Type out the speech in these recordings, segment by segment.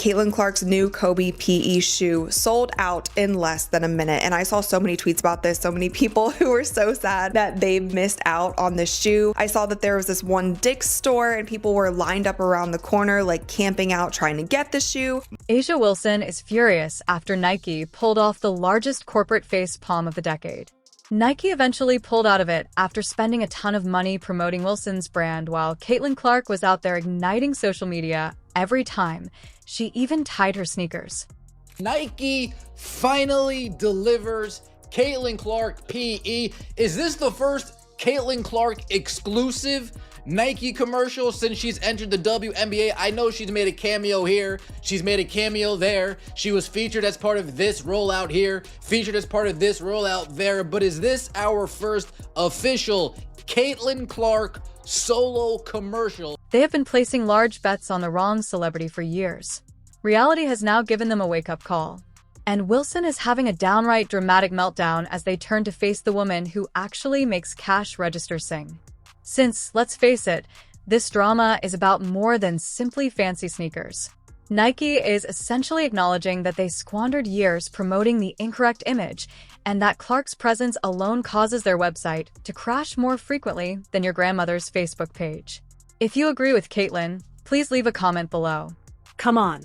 Caitlin Clark's new Kobe PE shoe sold out in less than a minute. And I saw so many tweets about this, so many people who were so sad that they missed out on this shoe. I saw that there was this one Dick's store and people were lined up around the corner, like camping out, trying to get the shoe. A'ja Wilson is furious after Nike pulled off the largest corporate face palm of the decade. Nike eventually pulled out of it after spending a ton of money promoting Wilson's brand, while Caitlin Clark was out there igniting social media every time. She even tied her sneakers. Nike finally delivers Caitlin Clark PE. Is this the first Caitlin Clark exclusive Nike commercial since she's entered the WNBA? I know she's made a cameo here, she's made a cameo there, she was featured as part of this rollout here, featured as part of this rollout there, but is this our first official Caitlin Clark solo commercial? They have been placing large bets on the wrong celebrity for years. Reality has now given them a wake-up call. And Wilson is having a downright dramatic meltdown as they turn to face the woman who actually makes cash register sing. Since, let's face it, this drama is about more than simply fancy sneakers. Nike is essentially acknowledging that they squandered years promoting the incorrect image, and that Clark's presence alone causes their website to crash more frequently than your grandmother's Facebook page. If you agree with Caitlin, please leave a comment below. Come on.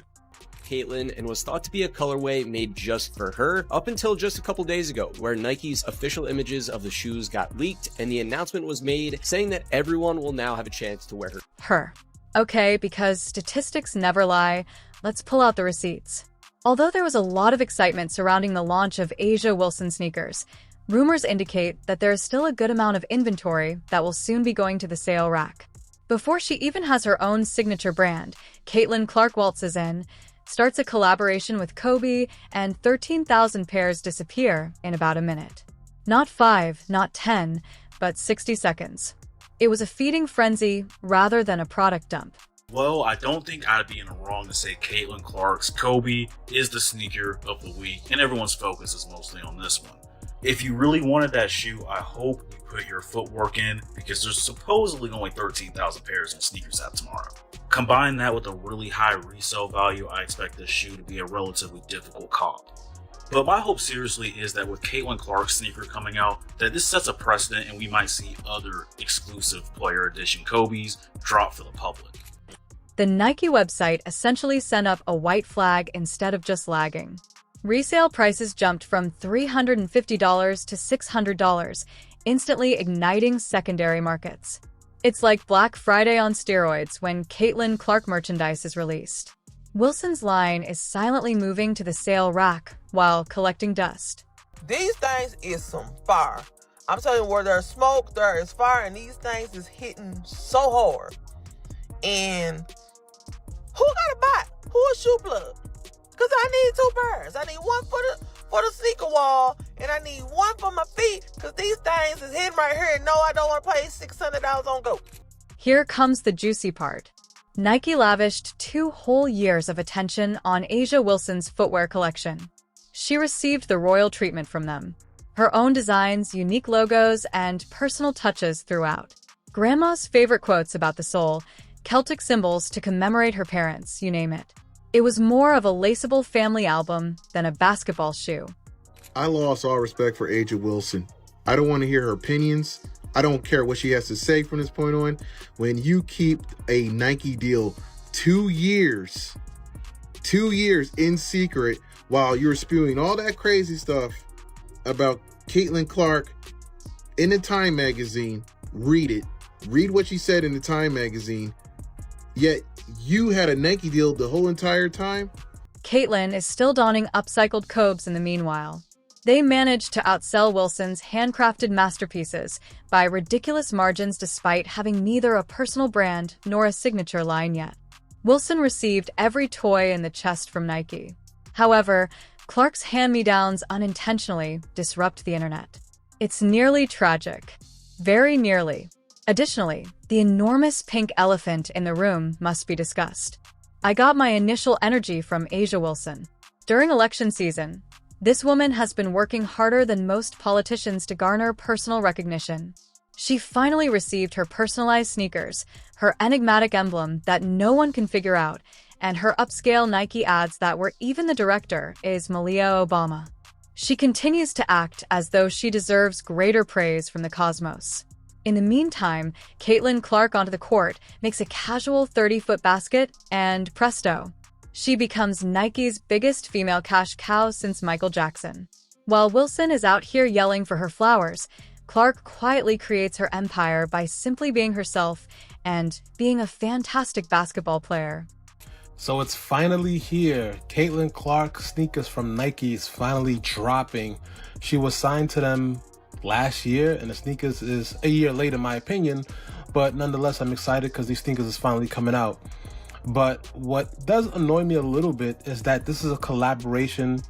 Caitlin and was thought to be a colorway made just for her up until just a couple days ago, where Nike's official images of the shoes got leaked and the announcement was made saying that everyone will now have a chance to wear her. Okay, because statistics never lie, let's pull out the receipts. Although there was a lot of excitement surrounding the launch of A'ja Wilson sneakers, rumors indicate that there is still a good amount of inventory that will soon be going to the sale rack. Before she even has her own signature brand, Caitlin Clark waltzes in, starts a collaboration with Kobe, and 13,000 pairs disappear in about a minute. Not 5, not 10, but 60 seconds. It was a feeding frenzy rather than a product dump. Well, I don't think I'd be in the wrong to say Caitlin Clark's Kobe is the sneaker of the week, and everyone's focus is mostly on this one. If you really wanted that shoe, I hope you put your footwork in, because there's supposedly only 13,000 pairs on Sneakers App tomorrow. Combine that with a really high resale value, I expect this shoe to be a relatively difficult cop. But my hope seriously is that with Caitlin Clark's sneaker coming out, that this sets a precedent and we might see other exclusive player edition Kobe's drop for the public. The Nike website essentially sent up a white flag instead of just lagging. Resale prices jumped from $350 to $600, instantly igniting secondary markets. It's like Black Friday on steroids when Caitlin Clark merchandise is released. Wilson's line is silently moving to the sale rack while collecting dust. These things is some fire. I'm telling you, where there's smoke, there is fire, and these things is hitting so hard. And who got a bot? Who a shoe plug? Because I need 2 pairs. I need one for the sneaker wall, and I need one for my feet, because these things is hidden right here. No, I don't want to pay $600 on GOAT. Here comes the juicy part. Nike lavished 2 whole years of attention on A'ja Wilson's footwear collection. She received the royal treatment from them. Her own designs, unique logos, and personal touches throughout. Grandma's favorite quotes about the sole, Celtic symbols to commemorate her parents, you name it. It was more of a laceable family album than a basketball shoe. I lost all respect for A'ja Wilson. I don't want to hear her opinions. I don't care what she has to say from this point on. When you keep a Nike deal 2 years in secret while you're spewing all that crazy stuff about Caitlin Clark in the Time magazine, read it. Read what she said in the Time magazine. Yet you had a Nike deal the whole entire time? Caitlin is still donning upcycled Cobes in the meanwhile. They managed to outsell Wilson's handcrafted masterpieces by ridiculous margins despite having neither a personal brand nor a signature line yet. Wilson received every toy in the chest from Nike. However, Clark's hand-me-downs unintentionally disrupt the internet. It's nearly tragic. Very nearly. Additionally, the enormous pink elephant in the room must be discussed. I got my initial energy from A'ja Wilson. During election season, this woman has been working harder than most politicians to garner personal recognition. She finally received her personalized sneakers, her enigmatic emblem that no one can figure out, and her upscale Nike ads that were even the director is Malia Obama. She continues to act as though she deserves greater praise from the cosmos. In the meantime, Caitlin Clark onto the court makes a casual 30-foot basket, and presto, she becomes Nike's biggest female cash cow since Michael Jackson. While Wilson is out here yelling for her flowers, Clark quietly creates her empire by simply being herself and being a fantastic basketball player. So it's finally here. Caitlin Clark sneakers from Nike is finally dropping. She was signed to them last year, and the sneakers is a year late in my opinion, but nonetheless I'm excited because these sneakers is finally coming out. But what does annoy me a little bit is that this is a collaboration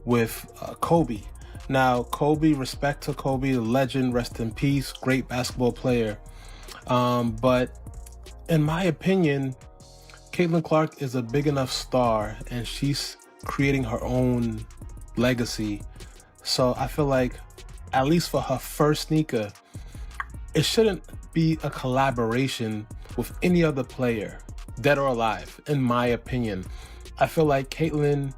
with Kobe. Now, Kobe, respect to Kobe, the legend, rest in peace, great basketball player. But in my opinion, Caitlin Clark is a big enough star and she's creating her own legacy. So I feel like, at least for her first sneaker, it shouldn't be a collaboration with any other player, dead or alive, in my opinion. I feel like Caitlin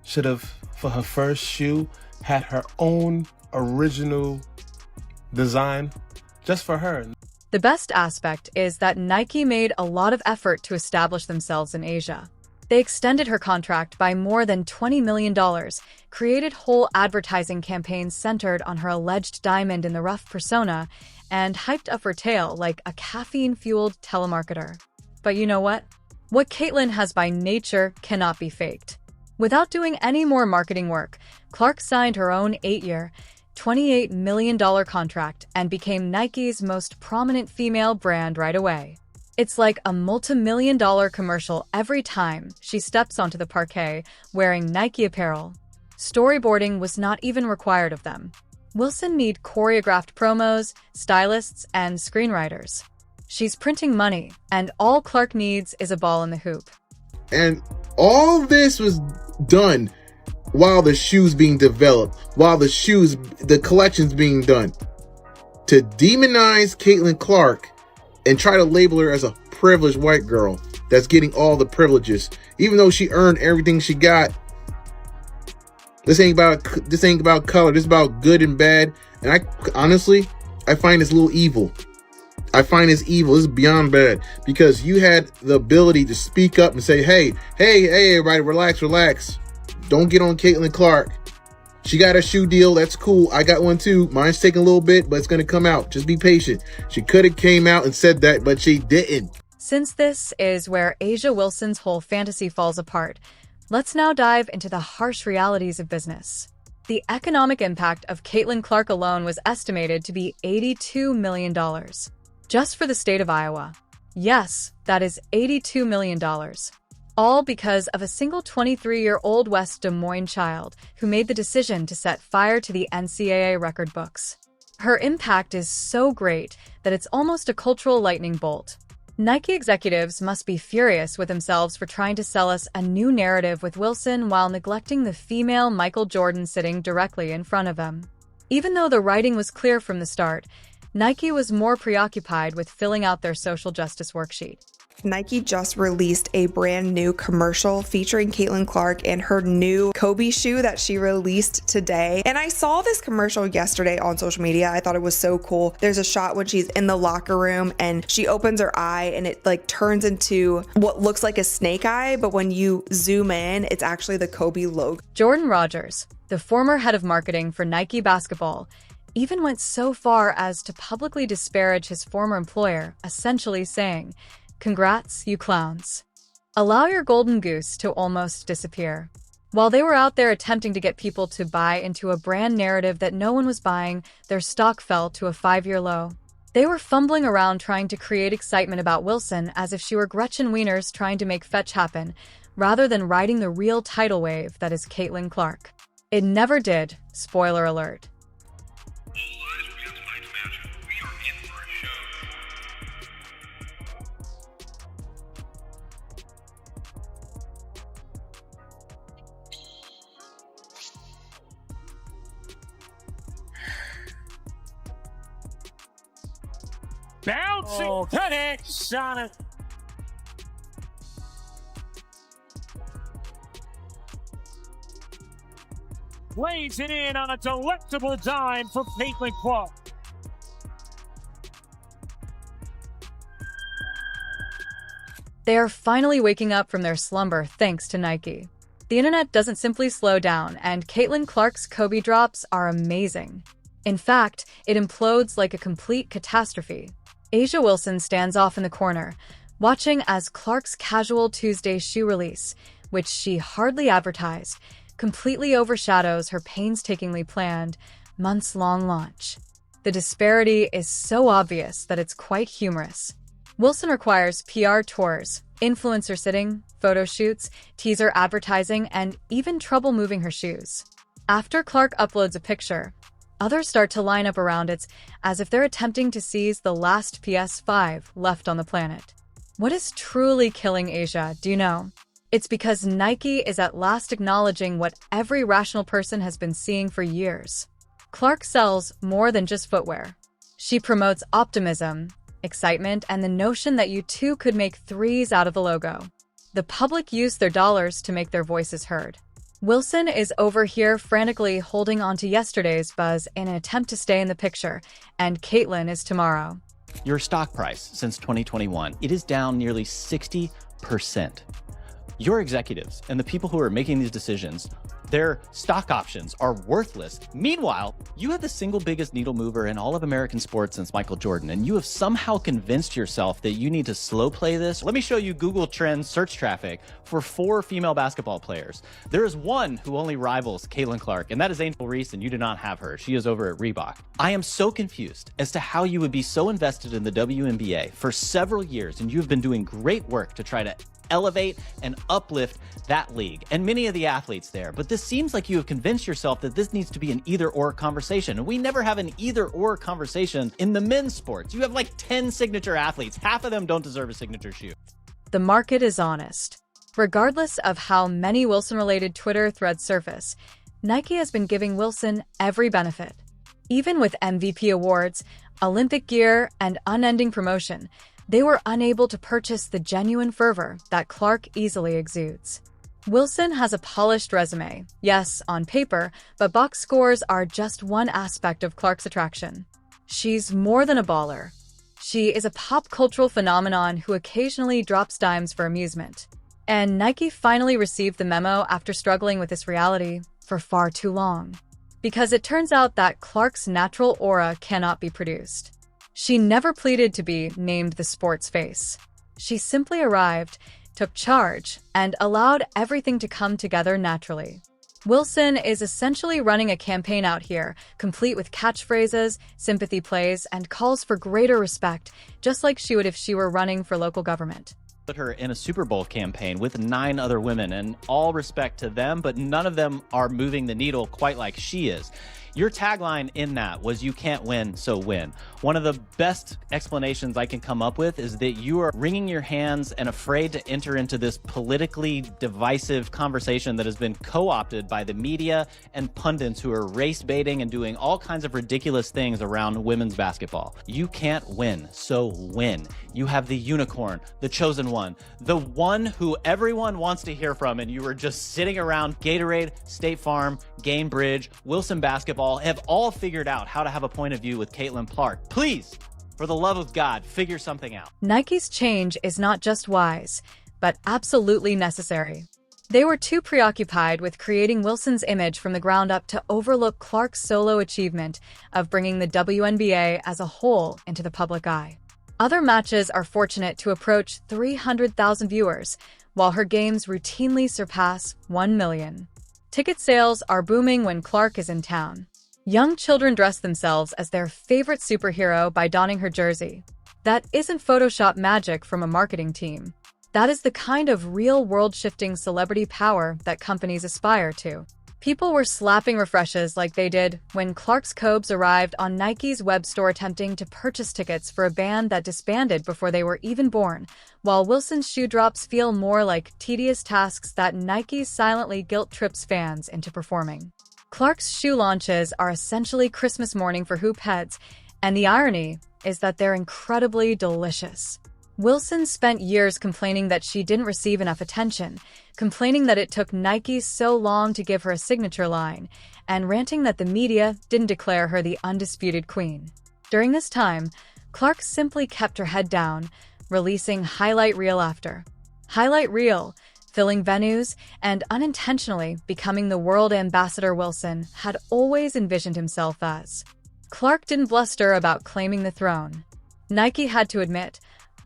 should have, for her first shoe, had her own original design just for her. The best aspect is that Nike made a lot of effort to establish themselves in Asia. They extended her contract by more than $20 million, created whole advertising campaigns centered on her alleged diamond in the rough persona, and hyped up her tale like a caffeine-fueled telemarketer. But you know what? What Caitlin has by nature cannot be faked. Without doing any more marketing work, Clark signed her own 8-year, $28 million contract and became Nike's most prominent female brand right away. It's like a multi-million-dollar commercial every time she steps onto the parquet wearing Nike apparel. Storyboarding was not even required of them. Wilson needed choreographed promos, stylists, and screenwriters. She's printing money, and all Clark needs is a ball in the hoop. And all this was done while the shoe's being developed, while the collection's being done. To demonize Caitlin Clark and try to label her as a privileged white girl that's getting all the privileges, even though she earned everything she got. This ain't about color. This is about good and bad. And I find this a little evil. I find this evil. This is beyond bad, because you had the ability to speak up and say, hey, everybody, relax. Don't get on Caitlin Clark. She got a shoe deal. That's cool. I got one too. Mine's taking a little bit, but it's going to come out. Just be patient. She could have came out and said that, but she didn't. Since this is where A'ja Wilson's whole fantasy falls apart, let's now dive into the harsh realities of business. The economic impact of Caitlin Clark alone was estimated to be $82 million. Just for the state of Iowa. Yes, that is $82 million. All because of a single 23-year-old West Des Moines child who made the decision to set fire to the NCAA record books. Her impact is so great that it's almost a cultural lightning bolt. Nike executives must be furious with themselves for trying to sell us a new narrative with Wilson while neglecting the female Michael Jordan sitting directly in front of them. Even though the writing was clear from the start, Nike was more preoccupied with filling out their social justice worksheet. Nike just released a brand new commercial featuring Caitlin Clark and her new Kobe shoe that she released today. And I saw this commercial yesterday on social media. I thought it was so cool. There's a shot when she's in the locker room and she opens her eye and it like turns into what looks like a snake eye, but when you zoom in, it's actually the Kobe logo. Jordan Rogers, the former head of marketing for Nike Basketball, even went so far as to publicly disparage his former employer, essentially saying, "Congrats, you clowns. Allow your golden goose to almost disappear." While they were out there attempting to get people to buy into a brand narrative that no one was buying, their stock fell to a 5-year low. They were fumbling around trying to create excitement about Wilson as if she were Gretchen Wieners trying to make fetch happen, rather than riding the real tidal wave that is Caitlin Clark. It never did, spoiler alert. Bouncing to it, Sonic. lays it in on a delectable dime for Caitlin Clark. They are finally waking up from their slumber thanks to Nike. The internet doesn't simply slow down, and Caitlin Clark's Kobe drops are amazing. In fact, it implodes like a complete catastrophe. A'ja Wilson stands off in the corner, watching as Clark's casual Tuesday shoe release, which she hardly advertised, completely overshadows her painstakingly planned, months-long launch. The disparity is so obvious that it's quite humorous. Wilson requires PR tours, influencer sitting, photo shoots, teaser advertising, and even trouble moving her shoes. After Clark uploads a picture, others start to line up around it as if they're attempting to seize the last PS5 left on the planet. What is truly killing A'ja, do you know? It's because Nike is at last acknowledging what every rational person has been seeing for years. Clark sells more than just footwear. She promotes optimism, excitement, and the notion that you too could make threes out of the logo. The public use their dollars to make their voices heard. Wilson is over here frantically holding on to yesterday's buzz in an attempt to stay in the picture, and Caitlin is tomorrow. Your stock price since 2021, it is down nearly 60%. Your executives and the people who are making these decisions, their stock options are worthless. Meanwhile, you have the single biggest needle mover in all of American sports since Michael Jordan, and you have somehow convinced yourself that you need to slow play this. Let me show you Google Trends search traffic for 4 female basketball players. There is one who only rivals Caitlin Clark, and that is Angel Reese, and you do not have her. She is over at Reebok. I am so confused as to how you would be so invested in the WNBA for several years, and you have been doing great work to try to elevate and uplift that league and many of the athletes there. But this seems like you have convinced yourself that this needs to be an either-or conversation. And we never have an either-or conversation in the men's sports. You have like 10 signature athletes. Half of them don't deserve a signature shoe. The market is honest. Regardless of how many Wilson-related Twitter threads surface, Nike has been giving Wilson every benefit. Even with MVP awards, Olympic gear, and unending promotion, they were unable to purchase the genuine fervor that Clark easily exudes. Wilson has a polished resume, yes, on paper, but box scores are just one aspect of Clark's attraction. She's more than a baller. She is a pop cultural phenomenon who occasionally drops dimes for amusement. And Nike finally received the memo after struggling with this reality for far too long. Because it turns out that Clark's natural aura cannot be produced. She never pleaded to be named the sports face. She simply arrived, took charge, and allowed everything to come together naturally. Wilson is essentially running a campaign out here, complete with catchphrases, sympathy plays, and calls for greater respect, just like she would if she were running for local government. Put her in a Super Bowl campaign with 9 other women, and all respect to them, but none of them are moving the needle quite like she is. Your tagline in that was "You can't win, so win." One of the best explanations I can come up with is that you are wringing your hands and afraid to enter into this politically divisive conversation that has been co-opted by the media and pundits who are race baiting and doing all kinds of ridiculous things around women's basketball. You can't win, so win. You have the unicorn, the chosen one, the one who everyone wants to hear from, and you were just sitting around Gatorade, State Farm, Gainbridge, Wilson Basketball, have all figured out how to have a point of view with Caitlin Clark. Please, for the love of God, figure something out. Nike's change is not just wise, but absolutely necessary. They were too preoccupied with creating Wilson's image from the ground up to overlook Clark's solo achievement of bringing the WNBA as a whole into the public eye. Other matches are fortunate to approach 300,000 viewers, while her games routinely surpass 1 million. Ticket sales are booming when Clark is in town. Young children dress themselves as their favorite superhero by donning her jersey. That isn't Photoshop magic from a marketing team. That is the kind of real world-shifting celebrity power that companies aspire to. People were slapping refreshes like they did when Clark's Cobes arrived on Nike's web store attempting to purchase tickets for a band that disbanded before they were even born, while Wilson's shoe drops feel more like tedious tasks that Nike silently guilt-trips fans into performing. Clark's shoe launches are essentially Christmas morning for hoop heads, and the irony is that they're incredibly delicious. Wilson spent years complaining that she didn't receive enough attention, complaining that it took Nike so long to give her a signature line, and ranting that the media didn't declare her the undisputed queen. During this time, Clark simply kept her head down, releasing highlight reel after highlight reel, filling venues, and unintentionally becoming the world ambassador Wilson had always envisioned himself as. Clark didn't bluster about claiming the throne. Nike had to admit,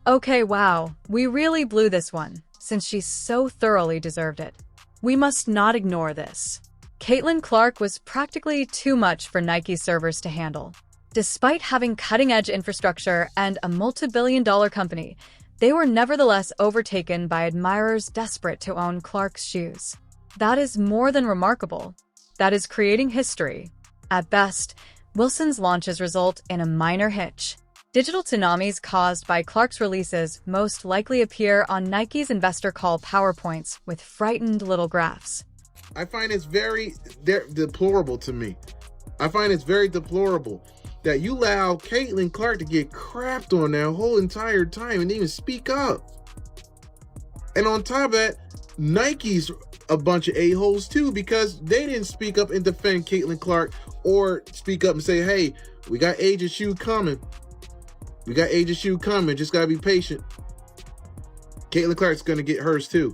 okay, wow, we really blew this one, since she so thoroughly deserved it. We must not ignore this. Caitlin Clark was practically too much for Nike servers to handle. Despite having cutting-edge infrastructure and a multi-billion-dollar company, they were nevertheless overtaken by admirers desperate to own Clark's shoes. That is more than remarkable. That is creating history. At best, Wilson's launches result in a minor hitch. Digital tsunamis caused by Clark's releases most likely appear on Nike's investor call PowerPoints with frightened little graphs. I find it's very deplorable to me. I find it's very deplorable that you allow Caitlin Clark to get crapped on that whole entire time and even speak up. And on top of that, Nike's a bunch of a-holes too, because they didn't speak up and defend Caitlin Clark or speak up and say, hey, we got Aja's shoe coming. We got Aja's shoe coming. Just got to be patient. Caitlin Clark's going to get hers too.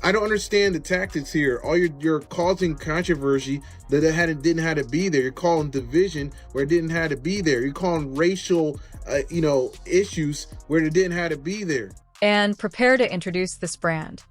I don't understand the tactics here. All you're causing controversy that didn't have to be there. You're calling division where it didn't have to be there. You're calling racial, issues where it didn't have to be there. And prepare to introduce this brand.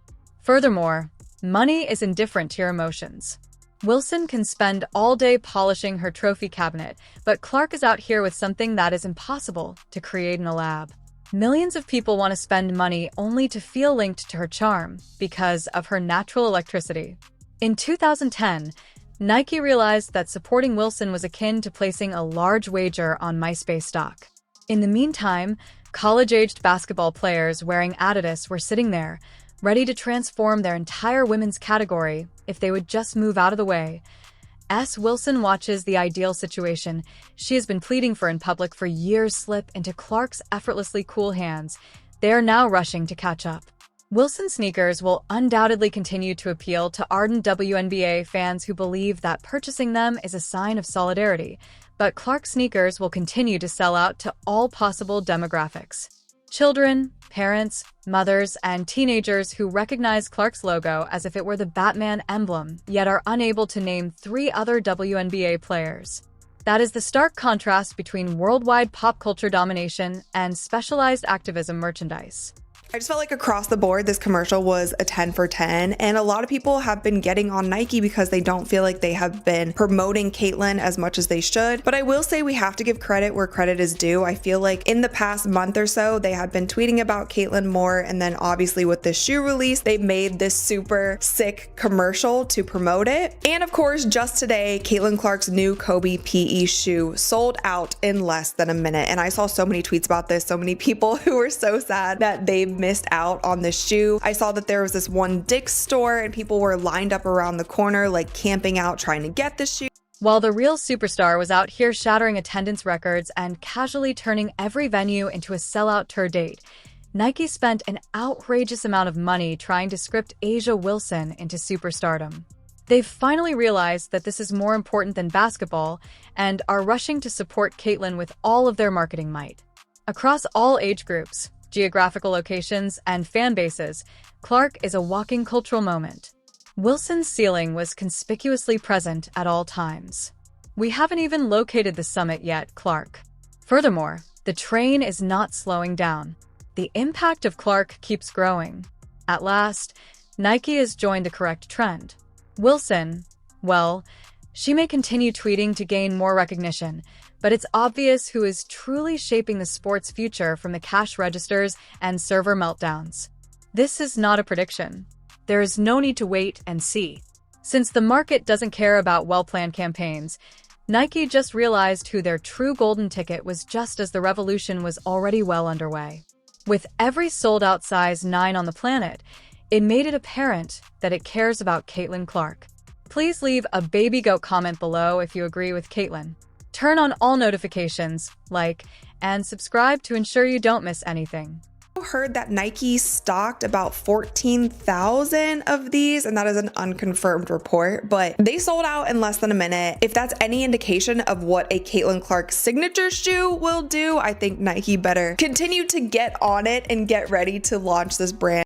Furthermore, money is indifferent to your emotions. Wilson can spend all day polishing her trophy cabinet, but Clark is out here with something that is impossible to create in a lab. Millions of people want to spend money only to feel linked to her charm because of her natural electricity. In 2010, Nike realized that supporting Wilson was akin to placing a large wager on MySpace stock. In the meantime, college-aged basketball players wearing Adidas were sitting there, ready to transform their entire women's category if they would just move out of the way. Wilson watches the ideal situation she has been pleading for in public for years slip into Clark's effortlessly cool hands. They are now rushing to catch up. Wilson sneakers will undoubtedly continue to appeal to ardent WNBA fans who believe that purchasing them is a sign of solidarity, but Clark sneakers will continue to sell out to all possible demographics. Children, parents, mothers, and teenagers who recognize Clark's logo as if it were the Batman emblem, yet are unable to name 3 other WNBA players. That is the stark contrast between worldwide pop culture domination and specialized activism merchandise. I just felt like across the board, this commercial was a 10 for 10. And a lot of people have been getting on Nike because they don't feel like they have been promoting Caitlin as much as they should. But I will say we have to give credit where credit is due. I feel like in the past month or so, they had been tweeting about Caitlin more. And then obviously with this shoe release, they made this super sick commercial to promote it. And of course, just today, Caitlin Clark's new Kobe PE shoe sold out in less than a minute. And I saw so many tweets about this, so many people who were so sad that they missed out on this shoe. I saw that there was this one Dick's store and people were lined up around the corner, like camping out, trying to get the shoe. While the real superstar was out here shattering attendance records and casually turning every venue into a sellout tour date, Nike spent an outrageous amount of money trying to script A'ja Wilson into superstardom. They've finally realized that this is more important than basketball and are rushing to support Caitlin with all of their marketing might. Across all age groups, geographical locations, and fan bases, Clark is a walking cultural moment. Wilson's ceiling was conspicuously present at all times. We haven't even located the summit yet, Clark. Furthermore, the train is not slowing down. The impact of Clark keeps growing. At last, Nike has joined the correct trend. Wilson, well, she may continue tweeting to gain more recognition, but it's obvious who is truly shaping the sport's future from the cash registers and server meltdowns. This is not a prediction. There is no need to wait and see. Since the market doesn't care about well-planned campaigns, Nike just realized who their true golden ticket was just as the revolution was already well underway. With every sold-out size 9 on the planet, it made it apparent that it cares about Caitlin Clark. Please leave a baby goat comment below if you agree with Caitlin. Turn on all notifications, like, and subscribe to ensure you don't miss anything. Heard that Nike stocked about 14,000 of these, and that is an unconfirmed report, but they sold out in less than a minute. If that's any indication of what a Caitlin Clark signature shoe will do, I think Nike better continue to get on it and get ready to launch this brand